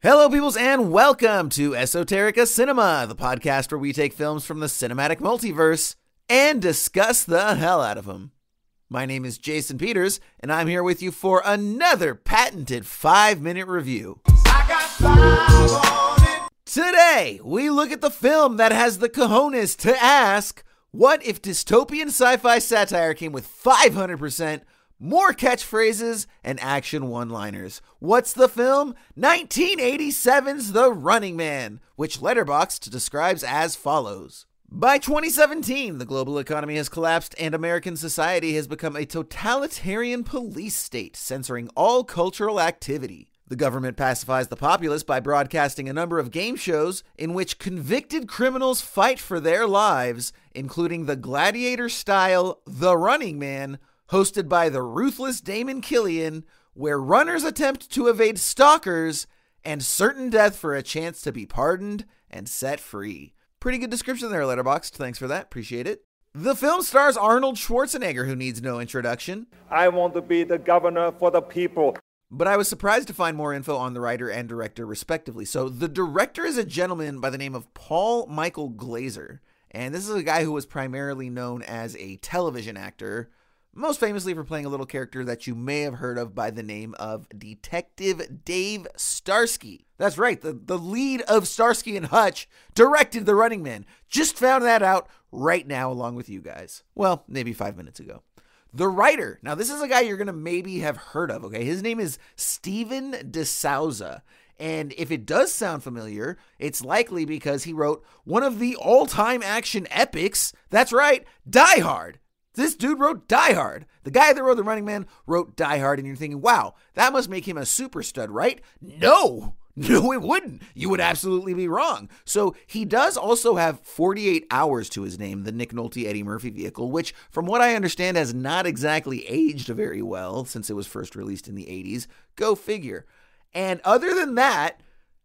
Hello, peoples, and welcome to Esoterica Cinema, the podcast where we take films from the cinematic multiverse and discuss the hell out of them. My name is Jason Peters, and I'm here with you for another patented 5-minute review. I got 5 on it. Today, we look at the film that has the cojones to ask, what if dystopian sci-fi satire came with 500% more catchphrases and action one-liners? What's the film? 1987's The Running Man, which Letterboxd describes as follows. By 2017, the global economy has collapsed and American society has become a totalitarian police state, censoring all cultural activity. The government pacifies the populace by broadcasting a number of game shows in which convicted criminals fight for their lives, including the gladiator-style The Running Man, hosted by the ruthless Damon Killian, where runners attempt to evade stalkers and certain death for a chance to be pardoned and set free. Pretty good description there, Letterboxd. Thanks for that. Appreciate it. The film stars Arnold Schwarzenegger, who needs no introduction. I want to be the governor for the people. But I was surprised to find more info on the writer and director, respectively. So the director is a gentleman by the name of Paul Michael Glaser. And this is a guy who was primarily known as a television actor, most famously for playing a little character that you may have heard of by the name of Detective Dave Starsky. That's right, the lead of Starsky and Hutch directed The Running Man. Just found that out right now along with you guys. Well, maybe 5 minutes ago. The writer, now this is a guy you're going to maybe have heard of, okay? His name is Steven DeSouza. And if it does sound familiar, it's likely because he wrote one of the all-time action epics. That's right, Die Hard. This dude wrote Die Hard. The guy that wrote The Running Man wrote Die Hard, and you're thinking, wow, that must make him a super stud, right? No, it wouldn't. You would absolutely be wrong. So he does also have 48 Hours to his name, the Nick Nolte Eddie Murphy vehicle, which from what I understand has not exactly aged very well since it was first released in the 80s. Go figure. And other than that,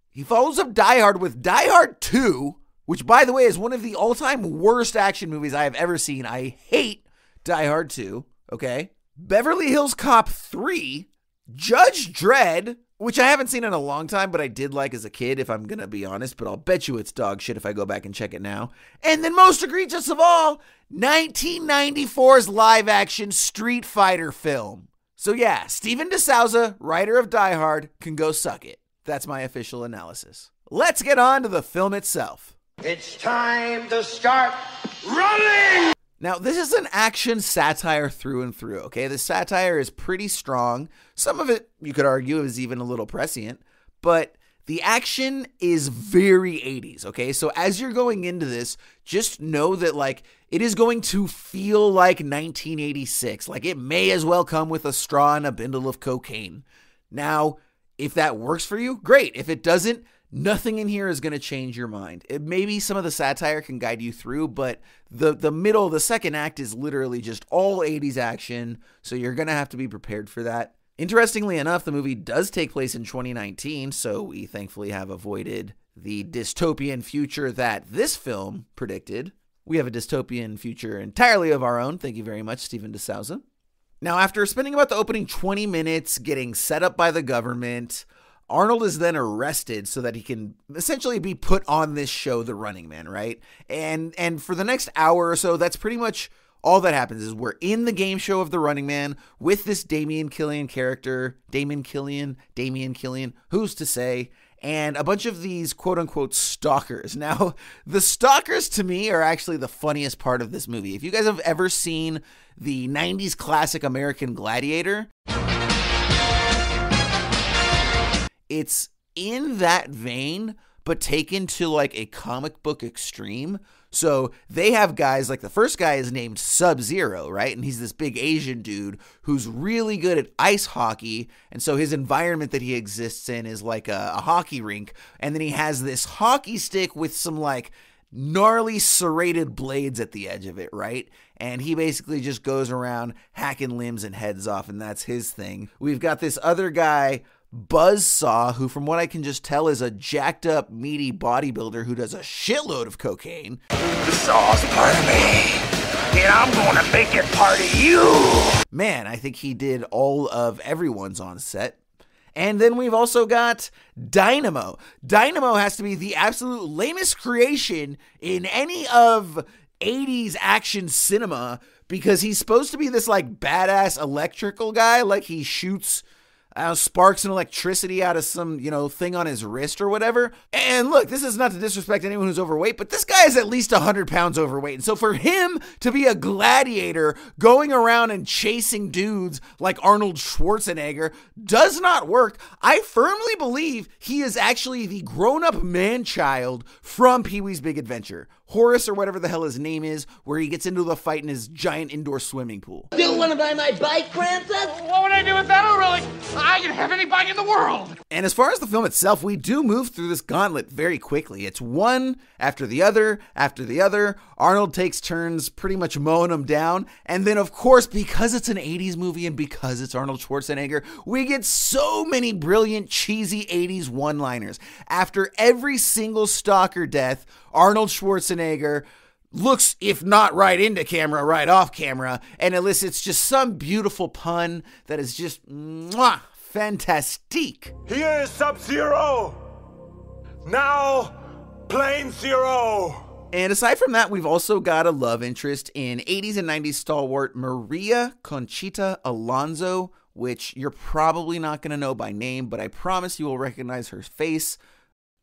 he follows up Die Hard with Die Hard 2, which by the way is one of the all-time worst action movies I have ever seen. I hate Die Hard 2, okay? Beverly Hills Cop 3, Judge Dredd, which I haven't seen in a long time, but I did like as a kid, if I'm going to be honest, but I'll bet you it's dog shit if I go back and check it now. And then most egregious of all, 1994's live-action Street Fighter film. So yeah, Steven DeSouza, writer of Die Hard, can go suck it. That's my official analysis. Let's get on to the film itself. It's time to start running! Now, this is an action satire through and through, okay? The satire is pretty strong. Some of it, you could argue, is even a little prescient, but the action is very 80s, okay? So as you're going into this, just know that, like, it is going to feel like 1986. Like, it may as well come with a straw and a bundle of cocaine. Now, if that works for you, great. If it doesn't, nothing in here is going to change your mind. Maybe some of the satire can guide you through, but the middle, the second act is literally just all 80s action, so you're going to have to be prepared for that. Interestingly enough, the movie does take place in 2019, so we thankfully have avoided the dystopian future that this film predicted. We have a dystopian future entirely of our own. Thank you very much, Steven DeSouza. Now, after spending about the opening 20 minutes getting set up by the government, Arnold is then arrested so that he can essentially be put on this show, The Running Man, right? And for the next hour or so, that's pretty much all that happens is we're in the game show of The Running Man with this Damon Killian character, Damon Killian, who's to say, and a bunch of these quote-unquote stalkers. Now, the stalkers to me are actually the funniest part of this movie. If you guys have ever seen the 90s classic American Gladiator, it's in that vein, but taken to like a comic book extreme. So they have guys like the first guy is named Sub-Zero, right? And he's this big Asian dude who's really good at ice hockey. And so his environment that he exists in is like a hockey rink. And then he has this hockey stick with some like gnarly serrated blades at the edge of it, right? And he basically just goes around hacking limbs and heads off, and that's his thing. We've got this other guy, Buzzsaw, who from what I can just tell is a jacked up, meaty bodybuilder who does a shitload of cocaine. The saw's part of me, and I'm gonna make it part of you. Man, I think he did all of everyone's on set. And then we've also got Dynamo. Dynamo has to be the absolute lamest creation in any of 80s action cinema because he's supposed to be this like badass electrical guy, like he shoots sparks and electricity out of some, thing on his wrist or whatever. And look, this is not to disrespect anyone who's overweight, but this guy is at least 100 pounds overweight. And so for him to be a gladiator going around and chasing dudes like Arnold Schwarzenegger does not work. I firmly believe he is actually the grown-up man-child from Pee-wee's Big Adventure. Horace or whatever the hell his name is, where he gets into the fight in his giant indoor swimming pool. You want to buy my bike, Princess? What would I do with that? Oh, really? I can have any bike in the world. And as far as the film itself, we do move through this gauntlet very quickly. It's one after the other, after the other. Arnold takes turns pretty much mowing them down. And then, of course, because it's an 80s movie and because it's Arnold Schwarzenegger, we get so many brilliant, cheesy 80s one-liners. After every single stalker death, Arnold Schwarzenegger looks, if not right into camera, right off camera, and elicits just some beautiful pun that is just fantastique. Here is Sub-Zero. Now, Plane Zero. And aside from that, we've also got a love interest in 80s and 90s stalwart Maria Conchita Alonso, which you're probably not going to know by name, but I promise you will recognize her face.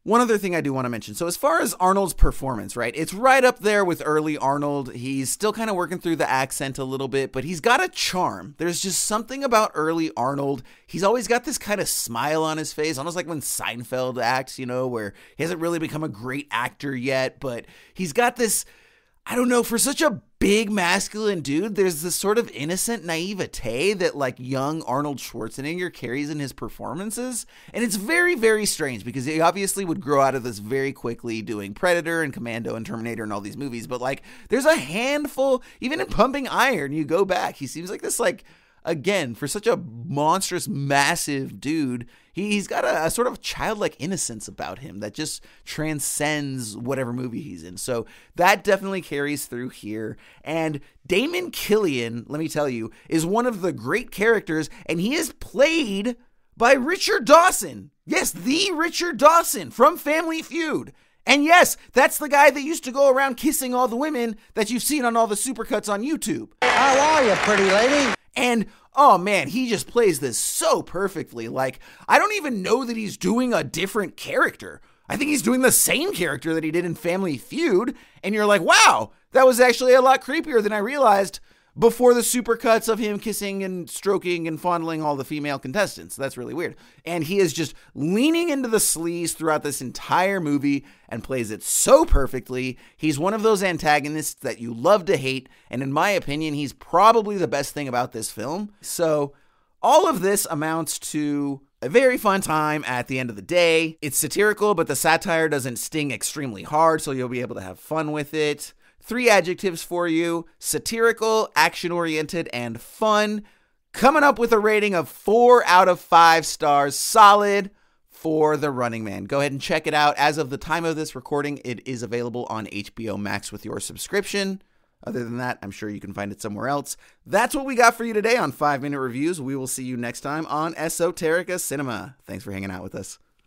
One other thing I do want to mention. So as far as Arnold's performance, right, it's right up there with early Arnold. He's still kind of working through the accent a little bit, but he's got a charm. There's just something about early Arnold. He's always got this kind of smile on his face, almost like when Seinfeld acts, where he hasn't really become a great actor yet, but he's got this, I don't know, for such a big masculine dude, there's this sort of innocent naivete that like young Arnold Schwarzenegger carries in his performances. And it's very, very strange because he obviously would grow out of this very quickly doing Predator and Commando and Terminator and all these movies. But like there's a handful, even in Pumping Iron, you go back, he seems like this like, again, for such a monstrous, massive dude, he's got a sort of childlike innocence about him that just transcends whatever movie he's in. So that definitely carries through here. And Damon Killian, let me tell you, is one of the great characters, and he is played by Richard Dawson. Yes, the Richard Dawson from Family Feud. And yes, that's the guy that used to go around kissing all the women that you've seen on all the supercuts on YouTube. How are you, pretty lady? And, oh man, he just plays this so perfectly. Like, I don't even know that he's doing a different character. I think he's doing the same character that he did in Family Feud. And you're like, wow, that was actually a lot creepier than I realized before the supercuts of him kissing and stroking and fondling all the female contestants. That's really weird. And he is just leaning into the sleaze throughout this entire movie and plays it so perfectly. He's one of those antagonists that you love to hate. And in my opinion, he's probably the best thing about this film. So all of this amounts to a very fun time at the end of the day. It's satirical, but the satire doesn't sting extremely hard, so you'll be able to have fun with it. 3 adjectives for you: satirical, action-oriented, and fun. Coming up with a rating of 4 out of 5 stars, solid for The Running Man. Go ahead and check it out. As of the time of this recording, it is available on HBO Max with your subscription. Other than that, I'm sure you can find it somewhere else. That's what we got for you today on 5 Minute Reviews. We will see you next time on Esoterica Cinema. Thanks for hanging out with us.